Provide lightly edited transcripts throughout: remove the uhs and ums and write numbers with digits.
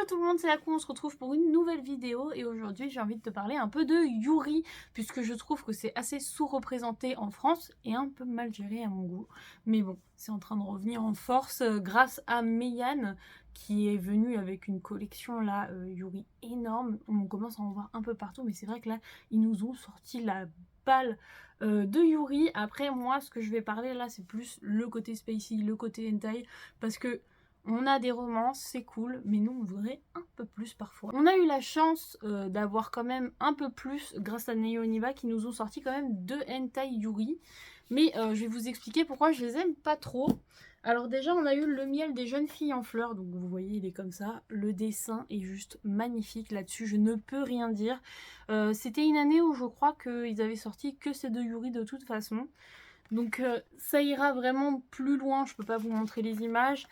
Hello tout le monde, c'est Aku, on se retrouve pour une nouvelle vidéo et aujourd'hui j'ai envie de te parler un peu de Yuri puisque je trouve que c'est assez sous-représenté en France et un peu mal géré à mon goût. Mais bon, c'est en train de revenir en force grâce à Meian qui est venue avec une collection là, Yuri énorme. On commence à en voir un peu partout mais c'est vrai que là ils nous ont sorti la balle de Yuri. Après moi ce que je vais parler là c'est plus le côté spacey, le côté hentai parce que on a des romances, c'est cool, mais nous on voudrait un peu plus parfois. On a eu la chance d'avoir quand même un peu plus grâce à Neo Oniva qui nous ont sorti quand même 2 hentai Yuri. Mais je vais vous expliquer pourquoi je les aime pas trop. Alors déjà on a eu le miel des jeunes filles en fleurs, donc vous voyez il est comme ça. Le dessin est juste magnifique là-dessus, je ne peux rien dire. C'était une année où je crois qu'ils avaient sorti que ces 2 Yuri de toute façon. Donc ça ira vraiment plus loin, je peux pas vous montrer les images.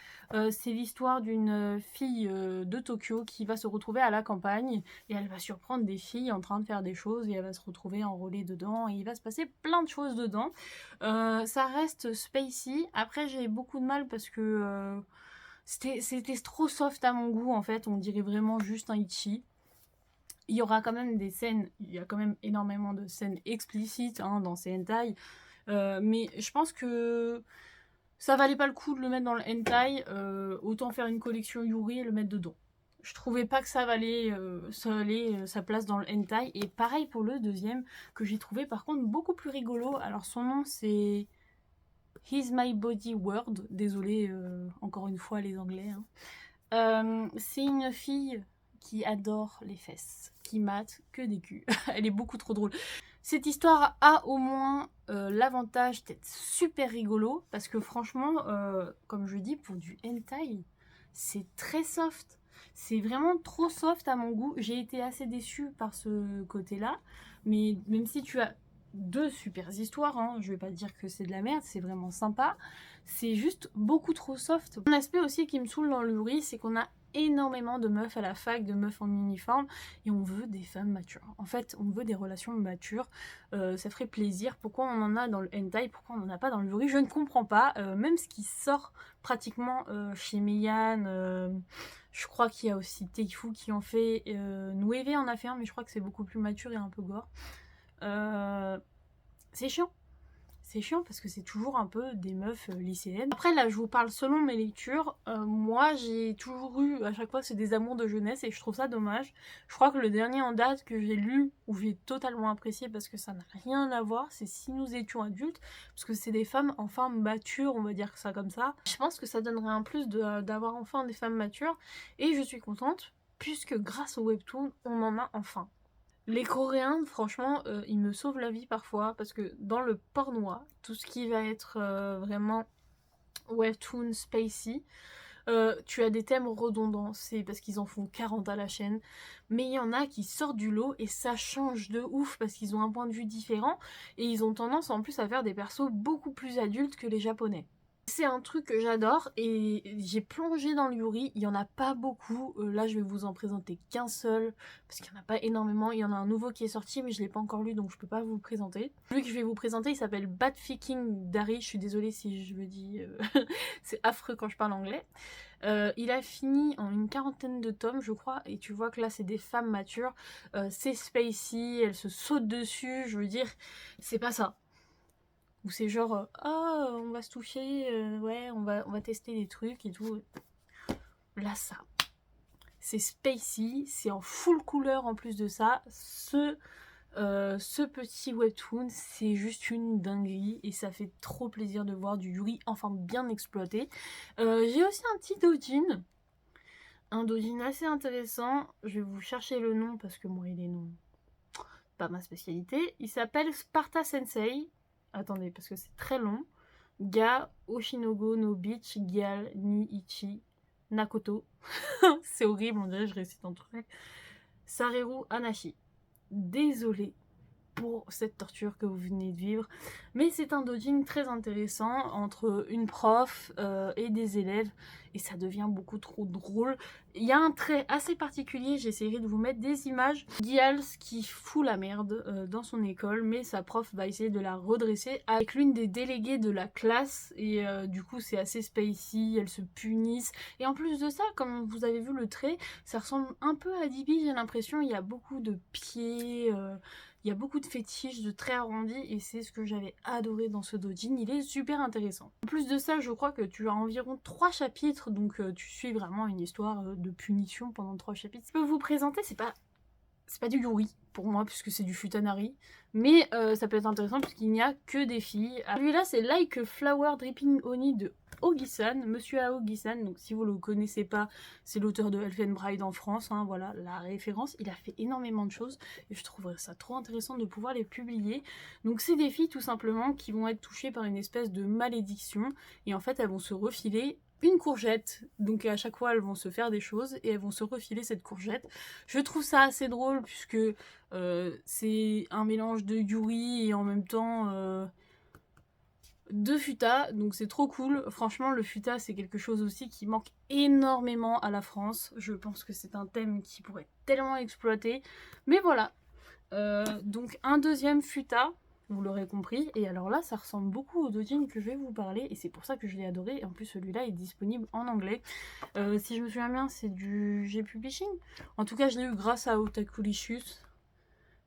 C'est l'histoire d'une fille de Tokyo qui va se retrouver à la campagne et elle va surprendre des filles en train de faire des choses et elle va se retrouver enrôlée dedans et il va se passer plein de choses dedans. Ça reste spacey, après j'ai beaucoup de mal parce que c'était trop soft à mon goût en fait, on dirait vraiment juste un itchy. Il y aura quand même des scènes, il y a quand même énormément de scènes explicites hein, dans ces hentai. Mais je pense que ça valait pas le coup de le mettre dans le hentai, autant faire une collection Yuri et le mettre dedans. Je trouvais pas que ça valait sa place dans le hentai. Et pareil pour le deuxième, que j'ai trouvé par contre beaucoup plus rigolo. Alors son nom c'est He's My Body World. Désolée encore une fois les anglais. Hein. C'est une fille qui adore les fesses, qui mate que des culs. Elle est beaucoup trop drôle. Cette histoire a au moins l'avantage d'être super rigolo, parce que franchement, comme je dis, pour du hentai, c'est très soft. C'est vraiment trop soft à mon goût. J'ai été assez déçue par ce côté-là, mais même si tu as 2 super histoires, hein, je vais pas dire que c'est de la merde, c'est vraiment sympa. C'est juste beaucoup trop soft. Un aspect aussi qui me saoule dans le Yuri, c'est qu'on a énormément de meufs à la fac, de meufs en uniforme, et on veut des femmes matures. En fait, on veut des relations matures, ça ferait plaisir. Pourquoi on en a dans le hentai, pourquoi on n'en a pas dans le Yuri, je ne comprends pas. Même ce qui sort pratiquement chez Meian, je crois qu'il y a aussi Teifu qui en fait, Nueve en a fait un, mais je crois que c'est beaucoup plus mature et un peu gore. C'est chiant. C'est chiant parce que c'est toujours un peu des meufs lycéennes. Après là je vous parle selon mes lectures, moi j'ai toujours eu à chaque fois c'est des amours de jeunesse et je trouve ça dommage. Je crois que le dernier en date que j'ai lu où j'ai totalement apprécié parce que ça n'a rien à voir, c'est Si nous étions adultes, parce que c'est des femmes enfin matures, on va dire ça comme ça. Je pense que ça donnerait un plus d'avoir enfin des femmes matures et je suis contente puisque grâce au webtoon on en a enfin. Les Coréens, franchement, ils me sauvent la vie parfois parce que dans le pornois, tout ce qui va être vraiment webtoon, spacey, tu as des thèmes redondants, c'est parce qu'ils en font 40 à la chaîne, mais il y en a qui sortent du lot et ça change de ouf parce qu'ils ont un point de vue différent et ils ont tendance en plus à faire des persos beaucoup plus adultes que les japonais. C'est un truc que j'adore et j'ai plongé dans le Yuri, il n'y en a pas beaucoup, là je vais vous en présenter qu'un seul, parce qu'il n'y en a pas énormément, il y en a un nouveau qui est sorti mais je ne l'ai pas encore lu donc je peux pas vous le présenter. Celui que je vais vous présenter il s'appelle Bad Fucking Dari, je suis désolée si je le dis, c'est affreux quand je parle anglais. Il a fini en une 40aine de tomes je crois, et tu vois que là c'est des femmes matures, c'est spacey, elles se sautent dessus, je veux dire, c'est pas ça. Ou c'est genre, ah, on va se toucher, ouais, on va tester des trucs et tout. Là, ça. C'est spacey, c'est en full couleur en plus de ça. Ce petit webtoon, c'est juste une dinguerie et ça fait trop plaisir de voir du Yuri enfin bien exploité. J'ai aussi un petit doujin. Un doujin assez intéressant. Je vais vous chercher le nom parce que moi, il est non. Pas ma spécialité. Il s'appelle Sparta Sensei. Attendez, parce que c'est très long. Ga Oshinogo no Beach Gyal ni Ichi Nakoto. C'est horrible, on dirait que je récite un truc. Sareru Anashi. Désolée pour cette torture que vous venez de vivre, mais c'est un doujin très intéressant entre une prof et des élèves et ça devient beaucoup trop drôle. Il y a un trait assez particulier, j'essaierai de vous mettre des images. Giles qui fout la merde dans son école, mais sa prof va essayer de la redresser avec l'une des déléguées de la classe, et du coup c'est assez spacey, elles se punissent. Et en plus de ça, comme vous avez vu le trait, ça ressemble un peu à Dibi, j'ai l'impression. Il y a beaucoup de pieds, il y a beaucoup de fétiches, de traits arrondis, et c'est ce que j'avais adoré dans ce doujin. Il est super intéressant. En plus de ça, je crois que tu as environ 3 chapitres, donc tu suis vraiment une histoire de punition pendant 3 chapitres. Je peux vous présenter, c'est pas du yuri pour moi puisque c'est du futanari, mais ça peut être intéressant puisqu'il n'y a que des filles. Celui-là c'est Like a Flower Dripping Honey de Aogi-san, Monsieur Aogi-san. Donc si vous le connaissez pas, c'est l'auteur de Elfen Bride en France, hein, voilà la référence. Il a fait énormément de choses et je trouverais ça trop intéressant de pouvoir les publier. Donc c'est des filles tout simplement qui vont être touchées par une espèce de malédiction et en fait elles vont se refiler une courgette, donc à chaque fois elles vont se faire des choses et elles vont se refiler cette courgette. Je trouve ça assez drôle puisque c'est un mélange de yuri et en même temps de futa, donc c'est trop cool. Franchement le futa c'est quelque chose aussi qui manque énormément à la France. Je pense que c'est un thème qui pourrait être tellement exploité, mais voilà. Donc un deuxième futa, vous l'aurez compris, et alors là ça ressemble beaucoup au doujin que je vais vous parler et c'est pour ça que je l'ai adoré. Et en plus celui-là est disponible en anglais, si je me souviens bien c'est du G-Publishing, en tout cas je l'ai eu grâce à Otakulicious,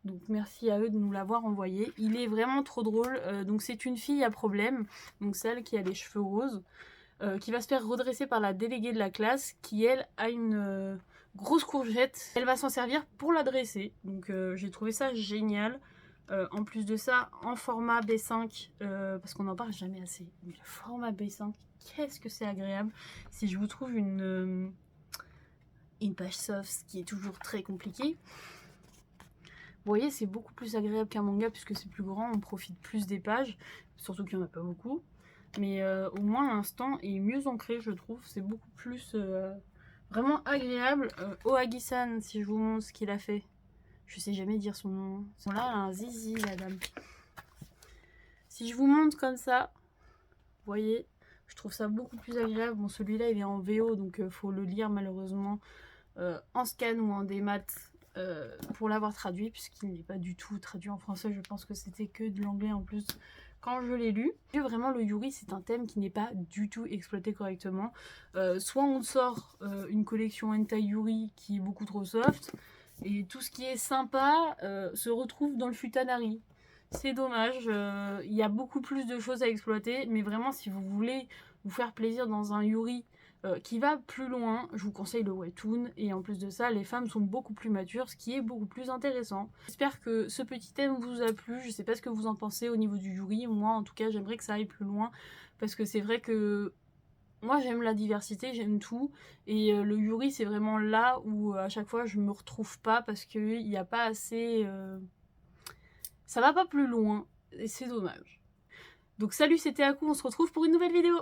donc merci à eux de nous l'avoir envoyé. Il est vraiment trop drôle. Donc c'est une fille à problème, donc celle qui a les cheveux roses, qui va se faire redresser par la déléguée de la classe qui elle a une grosse courgette. Elle va s'en servir pour la dresser, donc j'ai trouvé ça génial. En plus de ça, en format B5, parce qu'on n'en parle jamais assez, mais le format B5, qu'est-ce que c'est agréable. Si je vous trouve une page soft, ce qui est toujours très compliqué, vous voyez, c'est beaucoup plus agréable qu'un manga puisque c'est plus grand, on profite plus des pages, surtout qu'il n'y en a pas beaucoup. Mais au moins l'instant est mieux ancré, je trouve, c'est beaucoup plus vraiment agréable. Ohagi-san, si je vous montre ce qu'il a fait, je sais jamais dire son nom. Là, elle a un zizi, la dame. Si je vous montre comme ça, vous voyez, je trouve ça beaucoup plus agréable. Bon, celui-là, il est en VO, donc faut le lire malheureusement en scan ou en démat pour l'avoir traduit, puisqu'il n'est pas du tout traduit en français. Je pense que c'était que de l'anglais en plus quand je l'ai lu. Vraiment, le yuri, c'est un thème qui n'est pas du tout exploité correctement. Soit on sort une collection hentai yuri qui est beaucoup trop soft, et tout ce qui est sympa se retrouve dans le futanari. C'est dommage, il y a beaucoup plus de choses à exploiter, mais vraiment si vous voulez vous faire plaisir dans un yuri qui va plus loin, je vous conseille le webtoon, et en plus de ça les femmes sont beaucoup plus matures, ce qui est beaucoup plus intéressant. J'espère que ce petit thème vous a plu, je sais pas ce que vous en pensez au niveau du yuri. Moi en tout cas j'aimerais que ça aille plus loin, parce que c'est vrai que moi j'aime la diversité, j'aime tout, et le yuri c'est vraiment là où à chaque fois je me retrouve pas, parce qu'il n'y a pas assez... ça va pas plus loin, et c'est dommage. Donc salut, c'était Aku, on se retrouve pour une nouvelle vidéo.